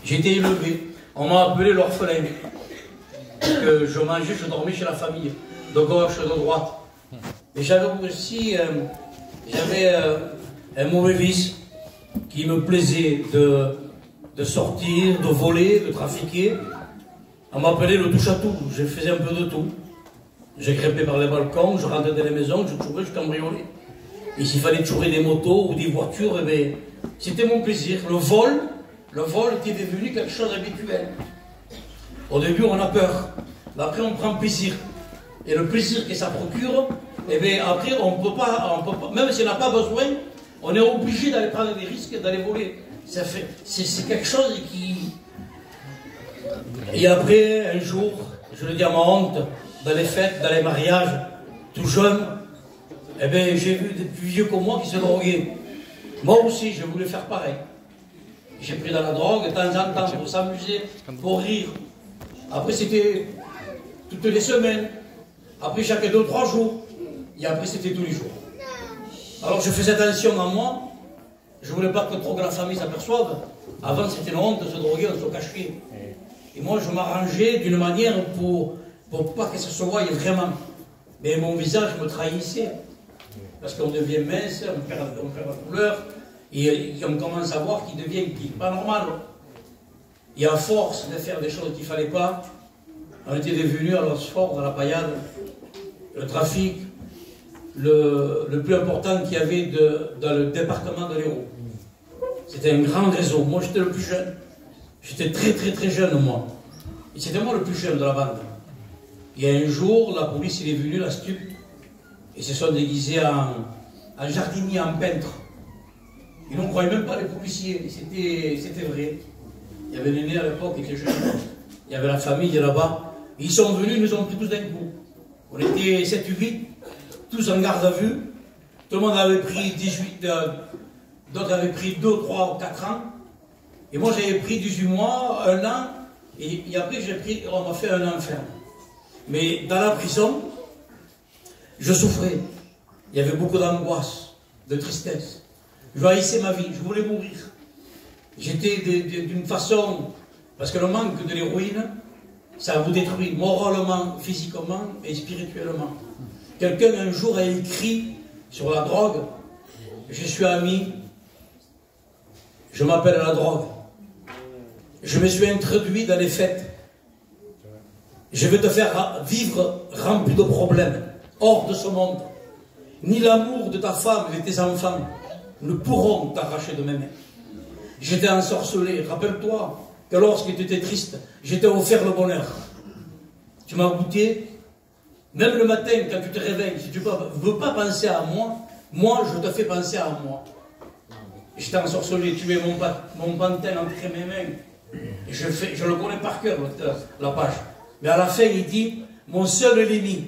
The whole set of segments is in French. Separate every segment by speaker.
Speaker 1: J'ai été élevé. On m'a appelé l'orphelin. Parce que je mangeais, je dormais chez la famille, de gauche, de droite. Et j'avais aussi un mauvais vice qui me plaisait de sortir, de voler, de trafiquer. On m'appelait le touche-à-tout. Je faisais un peu de tout. Je grimpais par les balcons, je rentrais dans les maisons, je chourais, je cambriolais. Et s'il fallait chourer des motos ou des voitures, eh bien, c'était mon plaisir. Le vol était devenu quelque chose d'habituel. Au début, on a peur. Mais après, on prend plaisir. Et le plaisir que ça procure, eh bien, après, on peut pas, même si on n'a pas besoin, on est obligé d'aller prendre des risques, d'aller voler. C'est quelque chose qui... Et après, un jour, je le dis à ma honte, dans les fêtes, dans les mariages, tout jeune, eh bien, j'ai vu des plus vieux que moi qui se droguaient. Moi aussi, je voulais faire pareil. J'ai pris dans la drogue de temps en temps pour s'amuser, pour rire. Après, c'était toutes les semaines. Après, chaque 2 ou 3 jours. Et après, c'était tous les jours. Alors, je faisais attention à moi. Je ne voulais pas que trop que la famille s'aperçoive. Avant, c'était une honte de se droguer, on se cachait. Et moi, je m'arrangeais d'une manière pour pas que ça se voie vraiment. Mais mon visage me trahissait. Parce qu'on devient mince, on perd la couleur. Et on commence à voir qu'il devient pas normal. Et à force de faire des choses qu'il ne fallait pas, on était devenus à l'Oxford, dans la paillade, le trafic, le plus important qu'il y avait dans le département de l'Hérault. C'était un grand réseau. Moi, j'étais le plus jeune. J'étais très, très, très jeune, moi. Et c'était moi le plus jeune de la bande. Et un jour, la police est venue, la stup, et se sont déguisés en jardinier, en peintre. Ils ne croyaient même pas les policiers, c'était vrai. Il y avait l'aîné à l'époque qui était jeune. Il y avait la famille là-bas. Ils sont venus, ils nous ont pris tous d'un coup. On était 7 ou 8, tous en garde à vue. Tout le monde avait pris 18, d'autres avaient pris 2, 3 ou 4 ans. Et moi j'avais pris 18 mois, 1 an, et après on m'a fait 1 an ferme. Mais dans la prison, je souffrais. Il y avait beaucoup d'angoisse, de tristesse. Je haïssais ma vie, je voulais mourir. J'étais d'une façon... Parce que le manque de l'héroïne, ça vous détruit moralement, physiquement et spirituellement. Quelqu'un un jour a écrit sur la drogue, je suis ami, je m'appelle la drogue. Je me suis introduit dans les fêtes. Je vais te faire vivre rempli de problèmes, hors de ce monde. Ni l'amour de ta femme et de tes enfants ne pourront t'arracher de mes mains. J'étais ensorcelé. Rappelle-toi que lorsque tu étais triste, j'étais offert le bonheur. Tu m'as goûté. Même le matin, quand tu te réveilles, si tu ne veux pas penser à moi, moi, je te fais penser à moi. J'étais ensorcelé. Tu mets mon pantin entre mes mains. Et je le connais par cœur, la page. Mais à la fin, il dit, mon seul ennemi,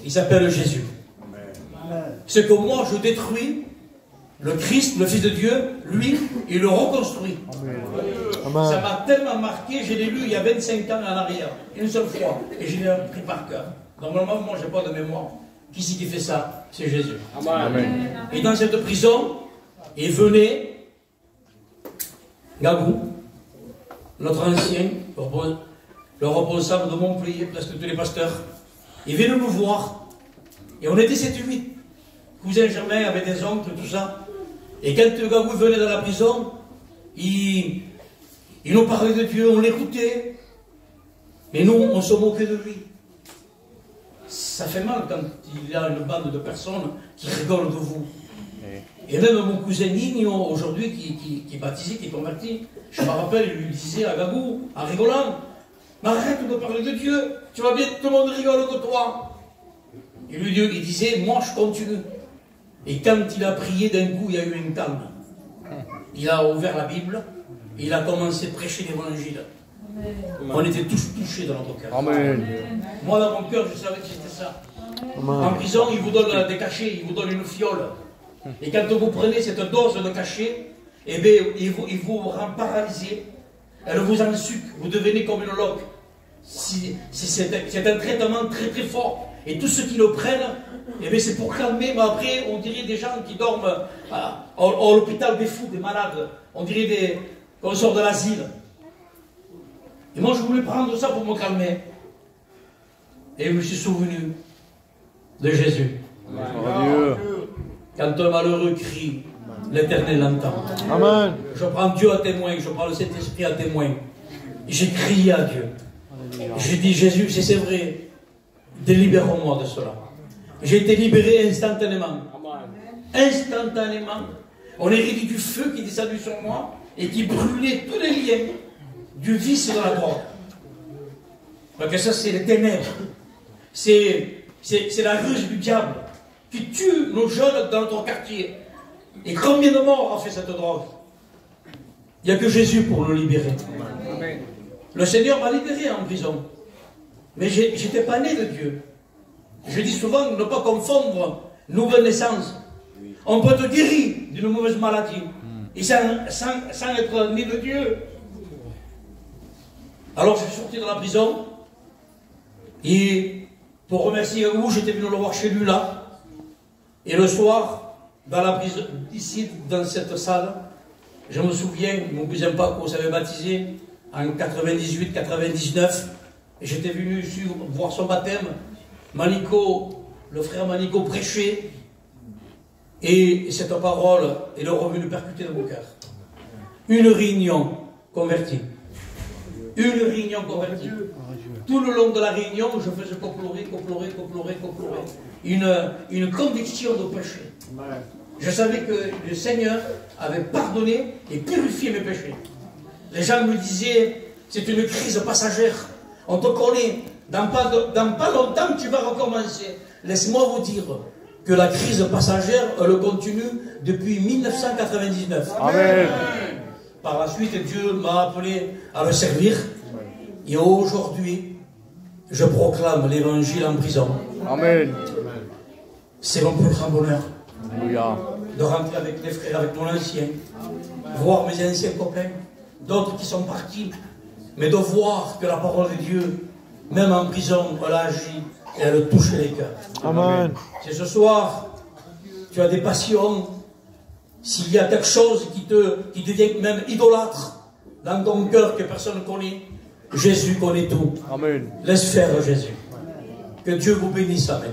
Speaker 1: il s'appelle Jésus. C'est que moi, je détruis le Christ, le Fils de Dieu, lui, il le reconstruit. Amen. Ça m'a tellement marqué, je l'ai lu il y a 25 ans en arrière, une seule fois, et je l'ai appris par cœur. Normalement, moi, je n'ai pas de mémoire. Qui c'est qui fait ça? C'est Jésus. Amen. Et dans cette prison, il venait, Gabou, notre ancien, le responsable de Montpellier, presque tous les pasteurs, il venait nous voir, et on était 7 ou 8. Cousin Germain avec des oncles, tout ça. Et quand Gabou venait dans la prison, il nous parlait de Dieu, on l'écoutait. Mais nous, on se moquait de lui. Ça fait mal quand il y a une bande de personnes qui rigolent de vous. Et même mon cousin Nino, aujourd'hui, qui est baptisé, qui est converti, je me rappelle, il lui disait à Gabou, en rigolant, mais arrête de parler de Dieu, tu vas bien, tout le monde rigole de toi. Il disait, moi je continue. Et quand il a prié d'un coup, il y a eu un calme. Il a ouvert la Bible, et il a commencé à prêcher l'évangile. On était tous touchés dans notre cœur. Amen. Moi, dans mon cœur, je savais que c'était ça. Amen. En prison, ils vous donnent des cachets, ils vous donnent une fiole. Et quand vous prenez cette dose de cachet, eh bien, il vous rend paralysé. Elle vous ensuque, vous devenez comme une loque. C'est un traitement très très fort. Et tous ceux qui le prennent, eh c'est pour calmer, mais après, on dirait des gens qui dorment à l'hôpital des fous, des malades. On dirait qu'on sort de l'asile. Et moi, je voulais prendre ça pour me calmer. Et je me suis souvenu de Jésus.
Speaker 2: Dieu.
Speaker 1: Quand un malheureux crie, l'Éternel l'entend.
Speaker 2: Amen.
Speaker 1: Je prends Dieu à témoin, je prends le Saint-Esprit à témoin. Et j'ai crié à Dieu. J'ai dit, Jésus, si c'est vrai, délibérons-moi de cela. J'ai été libéré instantanément. Instantanément. On hérité du feu qui est descendu sur moi et qui brûlait tous les liens du vice et de la drogue. Parce que ça, c'est les ténèbres. C'est la ruse du diable qui tue nos jeunes dans notre quartier. Et combien de morts a fait cette drogue? Il n'y a que Jésus pour le libérer. Le Seigneur m'a libéré en prison. Mais je n'étais pas né de Dieu. Je dis souvent ne pas confondre nouvelle naissance. On peut te guérir d'une mauvaise maladie et sans être né de Dieu. Alors je suis sorti de la prison et pour remercier vous, j'étais venu le voir chez lui là. Et le soir, dans la prison, ici, dans cette salle, je me souviens, mon cousin Paco s'avait baptisé en 98-99. Et j'étais venu ici voir son baptême. Manico, le frère Manico prêchait. Et cette parole est le revenu percuté dans mon cœur. Une réunion convertie. Une réunion convertie. Tout le long de la réunion, je faisais coplorer. Une conviction de péché. Je savais que le Seigneur avait pardonné et purifié mes péchés. Les gens me disaient, c'est une crise passagère. On te connaît. Dans pas longtemps, tu vas recommencer. Laisse-moi vous dire que la crise passagère, elle continue depuis 1999.
Speaker 2: Amen.
Speaker 1: Par la suite, Dieu m'a appelé à le servir. Et aujourd'hui, je proclame l'évangile en prison.
Speaker 2: Amen.
Speaker 1: C'est mon plus grand bonheur.
Speaker 2: Alléluia.
Speaker 1: De rentrer avec les frères, avec mon ancien. Voir mes anciens copains. D'autres qui sont partis. Mais de voir que la parole de Dieu, même en prison, elle agit et elle touche les cœurs.
Speaker 2: Amen.
Speaker 1: Si ce soir, tu as des passions, s'il y a quelque chose qui devient même idolâtre dans ton cœur que personne ne connaît, Jésus connaît tout.
Speaker 2: Amen.
Speaker 1: Laisse faire Jésus. Que Dieu vous bénisse. Amen.